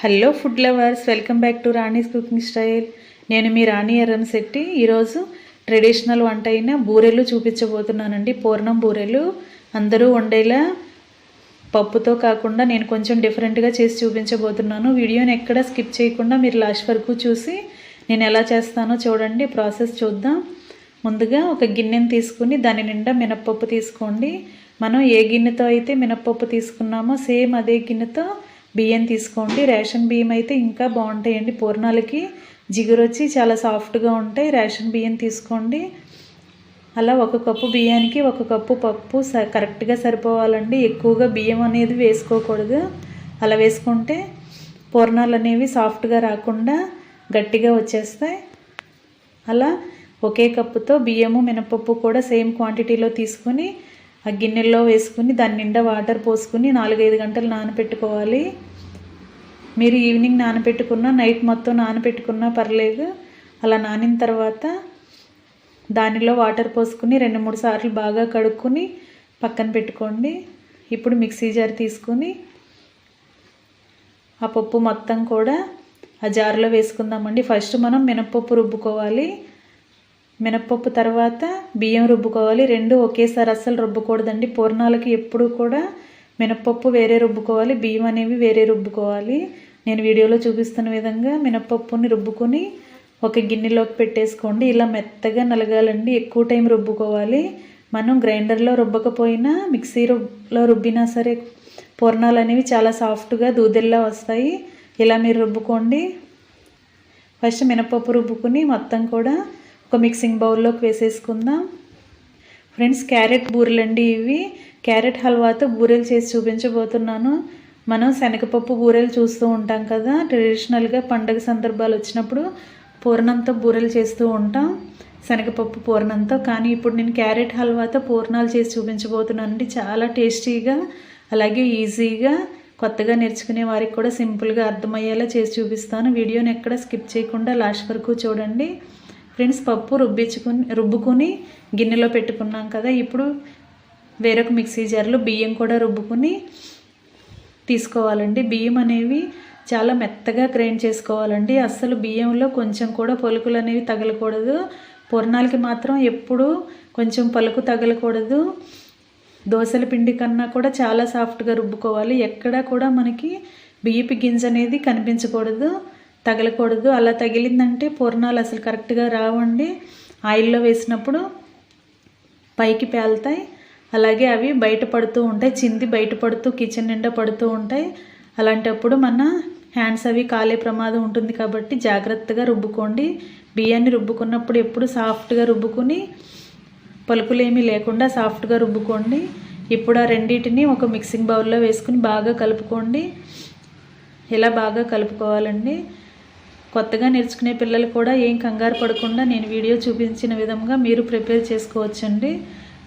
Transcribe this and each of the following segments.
Hello food lovers, welcome back to Rani's cooking style. నేను మీ రాణి ఎర్రంశెట్టి. ఈరోజు traditional వంట అయిన బూరెలు చూపించబోతున్నానండి. పూర్ణం బూరెలు అందరూ వండేలా పప్పుతో కాకుండా నేను కొంచెం డిఫరెంట్గా చేసి చూపించబోతున్నాను. వీడియోని ఎక్కడ స్కిప్ చేయకుండా మీరు లాస్ట్ వరకు చూసి నేను ఎలా చేస్తానో చూడండి. ప్రాసెస్ చూద్దాం. ముందుగా ఒక గిన్నెని తీసుకుని దాని నిండా మినప్పప్పు తీసుకోండి. మనం ఏ గిన్నెతో అయితే మినప్పప్పు తీసుకున్నామో సేమ్ అదే గిన్నెతో బియ్యం తీసుకోండి. రేషన్ బియ్యం అయితే ఇంకా బాగుంటాయండి. పూర్ణాలకి జిగురు వచ్చి చాలా సాఫ్ట్గా ఉంటాయి. రేషన్ బియ్యం తీసుకోండి. అలా ఒక కప్పు బియ్యానికి ఒక కప్పు పప్పు కరెక్ట్గా సరిపోవాలండి. ఎక్కువగా బియ్యం అనేది వేసుకోకూడదు. అలా వేసుకుంటే పూర్ణాలు అనేవి సాఫ్ట్గా రాకుండా గట్టిగా వచ్చేస్తాయి. అలా ఒకే కప్పుతో బియ్యము మినపప్పు కూడా సేమ్ క్వాంటిటీలో తీసుకొని ఆ గిన్నెల్లో వేసుకుని దాని నిండా వాటర్ పోసుకుని 4-5 గంటలు నానబెట్టుకోవాలి. మీరు ఈవినింగ్ నానబెట్టుకున్నా నైట్ మొత్తం నానబెట్టుకున్నా పర్లేదు. అలా నానిన తర్వాత దానిలో వాటర్ పోసుకుని 2-3 సార్లు బాగా కడుక్కొని పక్కన పెట్టుకోండి. ఇప్పుడు మిక్సీ జార్ తీసుకుని ఆ పప్పు మొత్తం కూడా ఆ జార్లో వేసుకుందామండి. ఫస్ట్ మనం మినపప్పు రుబ్బుకోవాలి. మినప్పప్పు తర్వాత బియ్యం రుబ్బుకోవాలి. రెండు ఒకేసారి అస్సలు రుబ్బకూడదండి. పూర్ణాలకి ఎప్పుడు కూడా మినప్పప్పు వేరే రుబ్బుకోవాలి, బియ్యం అనేవి వేరే రుబ్బుకోవాలి. నేను వీడియోలో చూపిస్తున్న విధంగా మినప్పప్పుని రుబ్బుకొని ఒక గిన్నెలోకి పెట్టేసుకోండి. ఇలా మెత్తగా నలగాలండి. ఎక్కువ టైం రుబ్బుకోవాలి. మనం గ్రైండర్లో రుబ్బకపోయినా మిక్సీలో రుబ్బినా సరే పూర్ణాలు అనేవి చాలా సాఫ్ట్గా దూదెల్లా వస్తాయి. ఇలా మీరు రుబ్బుకోండి. ఫస్ట్ మినప్పప్పు రుబ్బుకుని మొత్తం కూడా ఒక మిక్సింగ్ బౌల్లోకి వేసేసుకుందాం. ఫ్రెండ్స్, క్యారెట్ బూరెలండి ఇవి. క్యారెట్ హల్వాతో బూరెలు చేసి చూపించబోతున్నాను. మనం శనగపప్పు బూరెలు చూస్తూ ఉంటాం కదా, ట్రెడిషనల్గా పండగ సందర్భాలు వచ్చినప్పుడు పూర్ణంతో బూరెలు చేస్తూ ఉంటాం, శనగపప్పు పూర్ణంతో. కానీ ఇప్పుడు నేను క్యారెట్ హల్వాతో పూర్ణాలు చేసి చూపించబోతున్నానండి. చాలా టేస్టీగా, అలాగే ఈజీగా, కొత్తగా నేర్చుకునే వారికి కూడా సింపుల్గా అర్థమయ్యేలా చేసి చూపిస్తాను. వీడియోని ఎక్కడ స్కిప్ చేయకుండా లాస్ట్ వరకు చూడండి. ఫ్రెండ్స్, పప్పు రుబ్బుకొని గిన్నెలో పెట్టుకున్నాం కదా. ఇప్పుడు వేరొక మిక్సీ జార్లో బియ్యం కూడా రుబ్బుకొని తీసుకోవాలండి. బియ్యం అనేవి చాలా మెత్తగా గ్రైండ్ చేసుకోవాలండి. అస్సలు బియ్యంలో కొంచెం కూడా పలుకులు అనేవి తగలకూడదు. పూర్ణాలకి మాత్రం ఎప్పుడూ కొంచెం పలుకు తగలకూడదు. దోశల పిండి కన్నా కూడా చాలా సాఫ్ట్గా రుబ్బుకోవాలి. ఎక్కడా కూడా మనకి బియ్యపు గింజ అనేది కనిపించకూడదు, తగలకూడదు. అలా తగిలిందంటే పూర్ణాలు అసలు కరెక్ట్గా రావండి. ఆయిల్లో వేసినప్పుడు పైకి పేలుతాయి, అలాగే అవి బయట పడుతూ ఉంటాయి, చింది బయట పడుతూ కిచెన్ నిండా పడుతూ ఉంటాయి. అలాంటప్పుడు మన హ్యాండ్స్ అవి కాలే ప్రమాదం ఉంటుంది. కాబట్టి జాగ్రత్తగా రుబ్బుకోండి. బియ్యాన్ని రుబ్బుకున్నప్పుడు ఎప్పుడు సాఫ్ట్గా రుబ్బుకుని పలుకులేమీ లేకుండా సాఫ్ట్గా రుబ్బుకోండి. ఇప్పుడు ఆ రెండింటిని ఒక మిక్సింగ్ బౌల్లో వేసుకుని బాగా కలుపుకోండి. ఇలా బాగా కలుపుకోవాలండి. కొత్తగా నేర్చుకునే పిల్లలు కూడా ఏం కంగారు పడకుండా నేను వీడియో చూపించిన విధంగా మీరు ప్రిపేర్ చేసుకోవచ్చండి.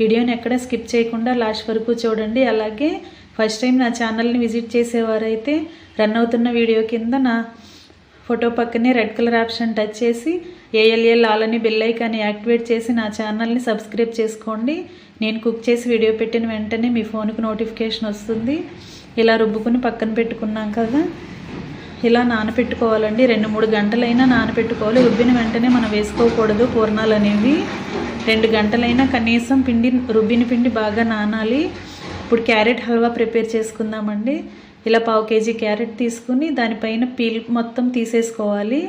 వీడియోని ఎక్కడ స్కిప్ చేయకుండా లాస్ట్ వరకు చూడండి. అలాగే ఫస్ట్ టైం నా ఛానల్ని విజిట్ చేసేవారైతే రన్ అవుతున్న వీడియో కింద నా ఫోటో పక్కనే రెడ్ కలర్ ఆప్షన్ టచ్ చేసి ALL ఆల్ అని బెల్ ఐకాన్ని యాక్టివేట్ చేసి నా ఛానల్ని సబ్స్క్రైబ్ చేసుకోండి. నేను కుక్ చేసి వీడియో పెట్టిన వెంటనే మీ ఫోన్కి నోటిఫికేషన్ వస్తుంది. ఇలా రుబ్బుకుని పక్కన పెట్టుకున్నాం కదా, ఇలా నానపెట్టుకోవాలండి. 2-3 గంటలైనా నానపెట్టుకోవాలి. రుబ్బిన వెంటనే మనం వేసుకోకూడదు పూర్ణాలు అనేవి. 2 గంటలైనా కనీసం రుబ్బిన పిండి బాగా నానాలి. ఇప్పుడు క్యారెట్ హల్వా ప్రిపేర్ చేసుకుందామండి. ఇలా 1/2 కేజీ క్యారెట్ తీసుకుని దానిపైన పీల్ మొత్తం తీసేసుకోవాలి.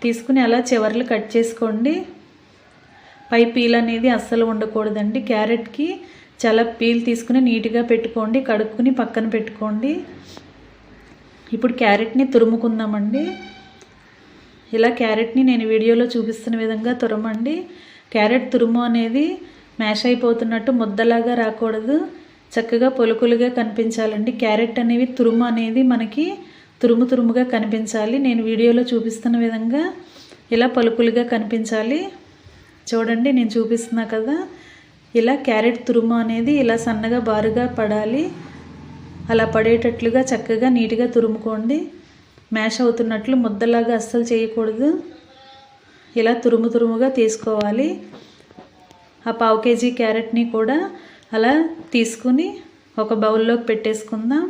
తీసుకుని అలా చివర్లు కట్ చేసుకోండి. పై పీల్ అనేది అస్సలు ఉండకూడదండి. క్యారెట్కి చాలా పీల్ తీసుకుని నీట్గా పెట్టుకోండి. కడుక్కుని పక్కన పెట్టుకోండి. ఇప్పుడు క్యారెట్ని తురుముకుందామండి. ఇలా క్యారెట్ని నేను వీడియోలో చూపిస్తున్న విధంగా తురమండి. క్యారెట్ తురుము అనేది మ్యాష్ అయిపోతున్నట్టు ముద్దలాగా రాకూడదు, చక్కగా పొలుకులుగా కనిపించాలండి. క్యారెట్ అనేవి తురుము అనేది మనకి తురుముగా కనిపించాలి. నేను వీడియోలో చూపిస్తున్న విధంగా ఇలా పలుకులుగా కనిపించాలి. చూడండి, నేను చూపిస్తున్నా కదా, ఇలా క్యారెట్ తురుము అనేది ఇలా సన్నగా బారుగా పడాలి. అలా పడేటట్లుగా చక్కగా నీట్గా తురుముకోండి. మ్యాష్ అవుతున్నట్లు ముద్దలాగా అస్సలు చేయకూడదు. ఇలా తురుముగా తీసుకోవాలి. ఆ 1/2 కేజీ క్యారెట్ని కూడా అలా తీసుకుని ఒక బౌల్లోకి పెట్టేసుకుందాం.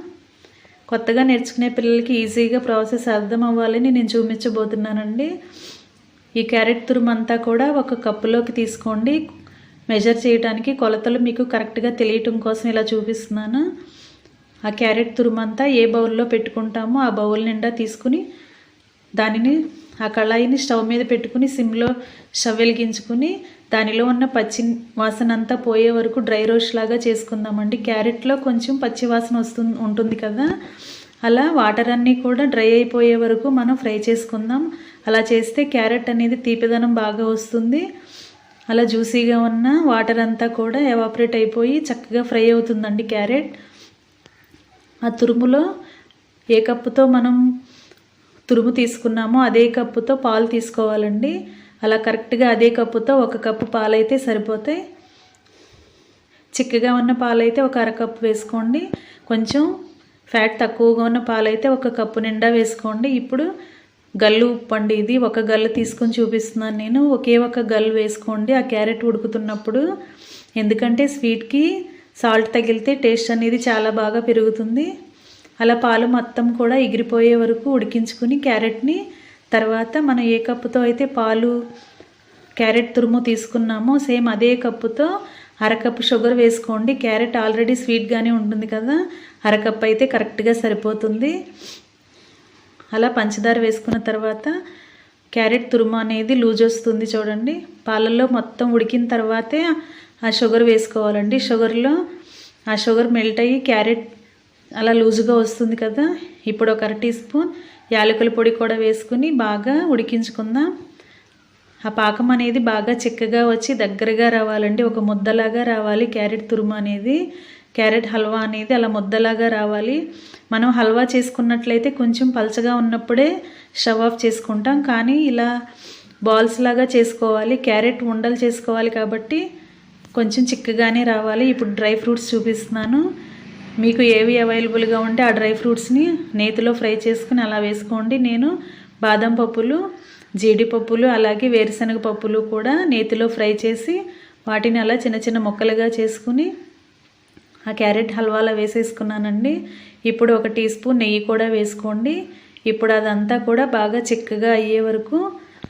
కొత్తగా నేర్చుకునే పిల్లలకి ఈజీగా ప్రాసెస్ అర్థం అవ్వాలని నేను చూపించబోతున్నానండి. ఈ క్యారెట్ తురుమంతా కూడా ఒక కప్పులోకి తీసుకోండి. మెజర్ చేయడానికి కొలతలు మీకు కరెక్ట్గా తెలియటం కోసం ఇలా చూపిస్తున్నాను. ఆ క్యారెట్ తురుమంతా ఏ బౌల్లో పెట్టుకుంటామో ఆ బౌల్ నిండా తీసుకుని దానిని ఆ కళాయిని స్టవ్ మీద పెట్టుకుని సిమ్లో స్టవ్ వెలిగించుకుని దానిలో ఉన్న పచ్చి వాసన అంతా పోయే వరకు డ్రై రోస్ట్ లాగా చేసుకుందామండి. క్యారెట్లో కొంచెం పచ్చి వాసన ఉంటుంది కదా, అలా వాటర్ అన్నీ కూడా డ్రై అయిపోయే వరకు మనం ఫ్రై చేసుకుందాం. అలా చేస్తే క్యారెట్ అనేది తీపిదనం బాగా వస్తుంది. అలా జ్యూసీగా ఉన్న వాటర్ అంతా కూడా ఎవాపరేట్ అయిపోయి చక్కగా ఫ్రై అవుతుందండి క్యారెట్. ఆ తురుములో ఏ కప్పుతో మనం తురుము తీసుకున్నామో అదే కప్పుతో పాలు తీసుకోవాలండి. అలా కరెక్ట్గా అదే కప్పుతో 1 కప్పు పాలైతే సరిపోతాయి. చిక్కగా ఉన్న పాలైతే 1 అరకప్పు వేసుకోండి. కొంచెం ఫ్యాట్ తక్కువగా ఉన్న పాలైతే 1 కప్పు నిండా వేసుకోండి. ఇప్పుడు గల్లు ఉప్పు అండి, ఇది 1 గల్లు తీసుకొని చూపిస్తున్నాను నేను. ఒకే 1 గల్లు వేసుకోండి ఆ క్యారెట్ ఉడుకుతున్నప్పుడు. ఎందుకంటే స్వీట్కి సాల్ట్ తగిలితే టేస్ట్ అనేది చాలా బాగా పెరుగుతుంది. అలా పాలు మొత్తం కూడా ఎగిరిపోయే వరకు ఉడికించుకుని క్యారెట్ని తర్వాత మనం ఏ కప్పుతో అయితే పాలు క్యారెట్ తురుము తీసుకున్నామో సేమ్ అదే కప్పుతో అరకప్పు షుగర్ వేసుకోండి. క్యారెట్ ఆల్రెడీ స్వీట్గానే ఉంటుంది కదా, అరకప్పు అయితే కరెక్ట్గా సరిపోతుంది. అలా పంచదార వేసుకున్న తర్వాత క్యారెట్ తురుము అనేది లూజ్ వస్తుంది చూడండి. పాలల్లో మొత్తం ఉడికిన తర్వాతే ఆ షుగర్ వేసుకోవాలండి. షుగర్లో ఆ షుగర్ మెల్ట్ అయ్యి క్యారెట్ అలా లూజుగా వస్తుంది కదా. ఇప్పుడు 1 టీ స్పూన్ యాలకుల పొడి కూడా వేసుకుని బాగా ఉడికించుకుందాం. ఆ పాకం అనేది బాగా చిక్కగా వచ్చి దగ్గరగా రావాలండి, ఒక ముద్దలాగా రావాలి క్యారెట్ తురుము అనేది. క్యారెట్ హల్వా అనేది అలా ముద్దలాగా రావాలి. మనం హల్వా చేసుకున్నట్లయితే కొంచెం పలచగా ఉన్నప్పుడే స్టవ్ ఆఫ్ చేసుకుంటాం, కానీ ఇలా బాల్స్ లాగా చేసుకోవాలి. క్యారెట్ ఉండలు చేసుకోవాలి కాబట్టి కొంచెం చిక్కగానే రావాలి. ఇప్పుడు డ్రై ఫ్రూట్స్ చూపిస్తున్నాను. మీకు ఏవి అవైలబుల్గా ఉంటే ఆ డ్రై ఫ్రూట్స్ని నేతిలో ఫ్రై చేసుకుని అలా వేసుకోండి. నేను బాదం పప్పులు, జీడిపప్పులు అలాగే వేరుశనగ పప్పులు కూడా నేతిలో ఫ్రై చేసి వాటిని అలా చిన్న చిన్న ముక్కలుగా చేసుకుని ఆ క్యారెట్ హల్వాలో వేసేసుకున్నానండి. ఇప్పుడు 1 టీ స్పూన్ నెయ్యి కూడా వేసుకోండి. ఇప్పుడు అదంతా కూడా బాగా చిక్కగా అయ్యే వరకు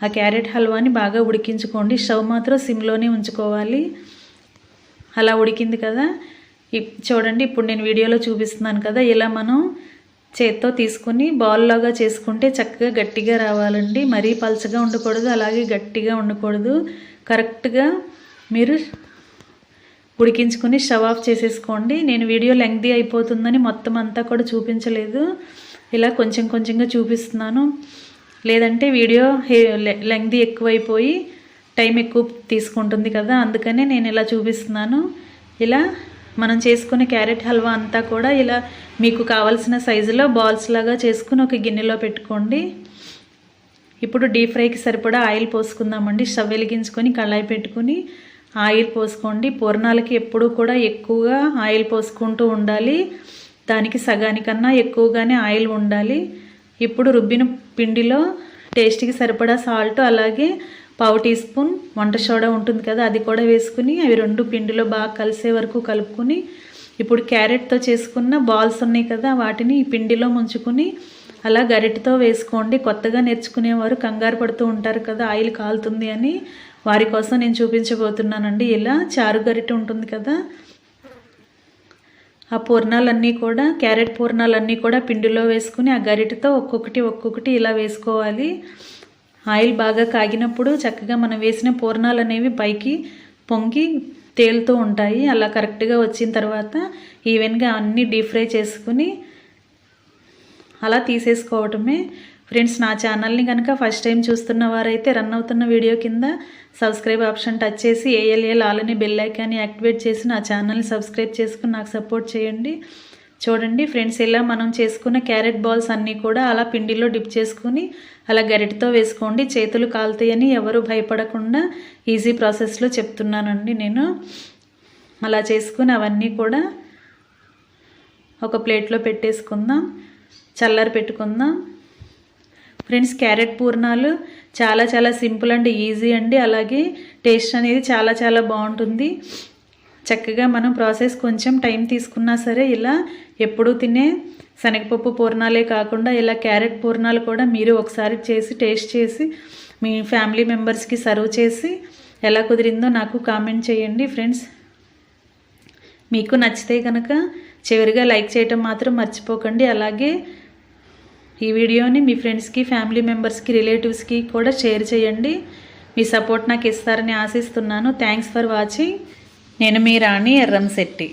ఆ క్యారెట్ హల్వాని బాగా ఉడికించుకోండి. స్టవ్ మాత్రం సిమ్లోనే ఉంచుకోవాలి. అలా ఉడికింది కదా, చూడండి ఇప్పుడు నేను వీడియోలో చూపిస్తున్నాను కదా, ఇలా మనం చేత్తో తీసుకుని బాల్ లాగా చేసుకుంటే చక్కగా గట్టిగా రావాలండి. మరీ పలచగా ఉండకూడదు, అలాగే గట్టిగా ఉండకూడదు. కరెక్ట్గా మీరు ఉడికించుకొని స్టవ్ ఆఫ్ చేసేసుకోండి. నేను వీడియో లెంగ్తీ అయిపోతుందని మొత్తం అంతా కూడా చూపించలేదు, ఇలా కొంచెం కొంచెంగా చూపిస్తున్నాను. లేదంటే వీడియో లెంగ్తీ ఎక్కువైపోయి టైం ఎక్కువ తీసుకుంటుంది కదా, అందుకనే నేను ఇలా చూపిస్తున్నాను. ఇలా మనం చేసుకునే క్యారెట్ హల్వా అంతా కూడా ఇలా మీకు కావాల్సిన సైజులో బాల్స్ లాగా చేసుకుని ఒక గిన్నెలో పెట్టుకోండి. ఇప్పుడు డీప్ ఫ్రైకి సరిపడా ఆయిల్ పోసుకుందామండి. స్టవ్ వెలిగించుకొని కళాయి పెట్టుకుని ఆయిల్ పోసుకోండి. పూర్ణాలకి ఎప్పుడూ కూడా ఎక్కువగా ఆయిల్ పోసుకుంటూ ఉండాలి, దానికి సగానికన్నా ఎక్కువగానే ఆయిల్ ఉండాలి. ఇప్పుడు రుబ్బిన పిండిలో టేస్ట్కి సరిపడా సాల్ట్ అలాగే 1/2 టీ స్పూన్ వంట సోడా ఉంటుంది కదా, అది కూడా వేసుకుని అవి 2 పిండిలో బాగా కలిసే వరకు కలుపుకొని ఇప్పుడు క్యారెట్తో చేసుకున్న బాల్స్ ఉన్నాయి కదా వాటిని ఈ పిండిలో ముంచుకుని అలా గరిటెతో వేసుకోండి. కొత్తగా నేర్చుకునేవారు కంగారు పడుతూ ఉంటారు కదా ఆయిల్ కాలుతుంది అని, వారి కోసం నేను చూపించబోతున్నానండి. ఇలా చారు గరిటె ఉంటుంది కదా, ఆ పూర్ణాలన్నీ కూడా క్యారెట్ పూర్ణాలన్నీ కూడా పిండిలో వేసుకుని ఆ గరిటెతో ఒక్కొక్కటి ఇలా వేసుకోవాలి. ఆయిల్ బాగా కాగినప్పుడు చక్కగా మనం వేసిన పూర్ణాలు అనేవి పైకి పొంగి తేలుతూ ఉంటాయి. అలా కరెక్ట్గా వచ్చిన తర్వాత ఈవెన్గా అన్నీ డీప్ ఫ్రై చేసుకుని అలా తీసేసుకోవటమే. ఫ్రెండ్స్, నా ఛానల్ని కనుక ఫస్ట్ టైం చూస్తున్న వారైతే రన్ అవుతున్న వీడియో కింద సబ్స్క్రైబ్ ఆప్షన్ టచ్ చేసి ఏఎల్ఏ ఆలని బెల్ ఐకాన్ని యాక్టివేట్ చేసి నా ఛానల్ని సబ్స్క్రైబ్ చేసుకుని నాకు సపోర్ట్ చేయండి. చూడండి ఫ్రెండ్స్, ఇలా మనం చేసుకున్న క్యారెట్ బాల్స్ అన్నీ కూడా అలా పిండిలో డిప్ చేసుకుని అలా గరిటెతో వేసుకోండి. చేతులు కాలుతాయని ఎవరు భయపడకుండా ఈజీ ప్రాసెస్లో చెప్తున్నానండి నేను. అలా చేసుకుని అవన్నీ కూడా ఒక ప్లేట్లో పెట్టేసుకుందాం, చల్లారి పెట్టుకుందాం. ఫ్రెండ్స్, క్యారెట్ పూర్ణాలు చాలా చాలా సింపుల్ అండి, ఈజీ అండి. అలాగే టేస్ట్ అనేది చాలా చాలా బాగుంటుంది. చక్కగా మనం ప్రాసెస్ కొంచెం టైం తీసుకున్నా సరే ఇలా ఎప్పుడూ తినే శనగపప్పు పూర్ణాలే కాకుండా ఇలా క్యారెట్ పూర్ణాలు కూడా మీరు ఒకసారి చేసి టేస్ట్ చేసి మీ ఫ్యామిలీ మెంబర్స్కి సర్వ్ చేసి ఎలా కుదిరిందో నాకు కామెంట్ చేయండి ఫ్రెండ్స్. మీకు నచ్చితే కనుక చివరిగా లైక్ చేయటం మాత్రం మర్చిపోకండి. అలాగే ఈ వీడియోని మీ ఫ్రెండ్స్కి, ఫ్యామిలీ మెంబర్స్కి, రిలేటివ్స్కి కూడా షేర్ చేయండి. మీ సపోర్ట్ నాకు ఇస్తారని ఆశిస్తున్నాను. Thanks for watching. నేను మీ రాణి ఎర్రంశెట్టి.